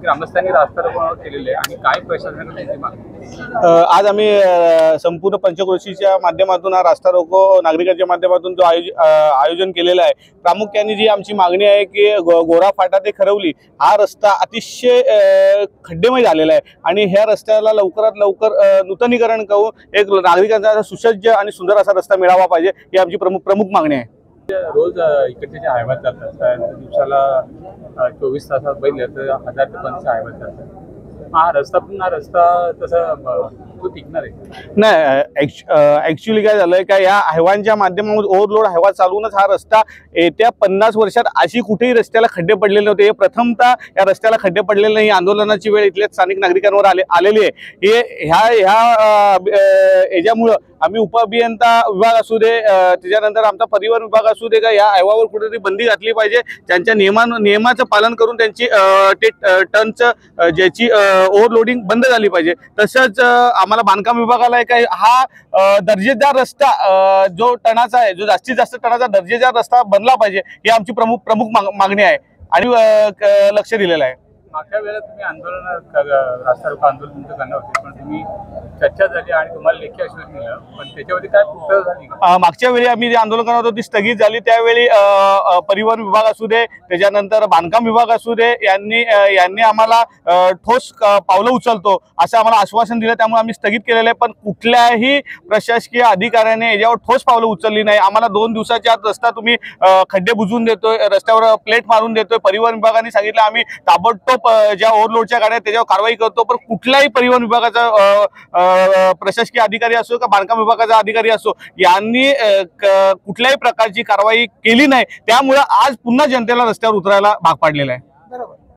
ग्रामस्थांनी रास्ता रोको केलेले आणि काय प्रशासनाकडे त्याची मागणी? आज आम्ही संपूर्ण पंचक्रोशीच्या माध्यमातून हा रास्ता रोको नागरिकांच्या माध्यमातून जो आयोजन केलेला आहे। प्रामुख्याने जी आमची मागणी आहे की गोरा फाटा ते खरवली हा रस्ता अतिशय खड्डेमय झालेला आहे आणि ह्या रस्त्याला लवकरात लवकर नूतनीकरण करून एक नागरिकांचा सुसज्ज आणि सुंदर असा रस्ता मिळावा पाहिजे ही आमची प्रमुख मागणी आहे। रोज इकडचे जे हायवे जातात दिवसाला 24 तासात बैल तर 1000 ते 1500 हायवे जातात। हा रस्ता तसा तो टिकणार आहे नाही। ऍक्च्युअली काय झालंय का या हायवांच्या माध्यमातून ओव्हरलोड हायवा चालूनच हा रस्ता येत्या 50 वर्षात अशी कुठेही रस्त्याला खड्डे पडलेले नव्हते। हे प्रथमतः या रस्त्याला खड्डे पडलेले नाही। आंदोलनाची वेळ इथल्या स्थानिक नागरिकांवर आलेली आहे। ह्याच्यामुळं आम्ही उपअभियंता विभाग असू दे त्याच्यानंतर आमचा परिवहन विभाग असू दे का या हायवावर कुठेतरी बंदी घातली पाहिजे। त्यांच्या नियमाचं पालन करून त्यांची टनचं ज्याची ओव्हरलोडिंग बंद झाली पाहिजे। तसंच आम्हाला बांधकाम विभागाला आहे काय हा दर्जेदार रस्ता जो टनाचा आहे जो जास्तीत जास्त टनाचा दर्जेदार रस्ता बनला पाहिजे ही आमची प्रमुख मागणी आहे आणि लक्ष दिलेलं आहे। मागच्या वेळेला तुम्ही रास्ता रोको आंदोलन तुमचं करणार होते पण तुम्ही चर्चा झाली आणि तुम्हाला लेखी आश्वासन दिलं पण त्याच्यावरती काय पूर्तता झाली? मागच्या वेळी आम्ही जे आंदोलन करत होतो ती स्थगित झाली। त्यावेळी परिवहन विभाग असू दे त्याच्यानंतर बांधकाम विभाग असू दे यांनी आम्हाला ठोस पावलं उचलतो असं आम्हाला आश्वासन दिलं। त्यामुळे आम्ही स्थगित केलेलं आहे पण कुठल्याही प्रशासकीय अधिकाऱ्याने याच्यावर ठोस पावलं उचलली नाही। आम्हाला 2 दिवसाच्या आत रस्ता तुम्ही खड्डे बुजवून देतोय रस्त्यावर प्लेट मारून देतोय। परिवहन विभागाने सांगितलं आम्ही ताबडतोब ज्या ओव्हरलोडच्या गाड्या त्याच्यावर कारवाई करतो पण कुठल्याही परिवहन विभागाचा प्रशासकीय अधिकारी असो का बांधकाम विभागाचा अधिकारी असो यांनी कुठल्याही प्रकारची कारवाई केली नाही। त्यामुळे आज पुन्हा जनतेला रस्त्यावर उतरायला भाग पाडलेला आहे। बरोबर।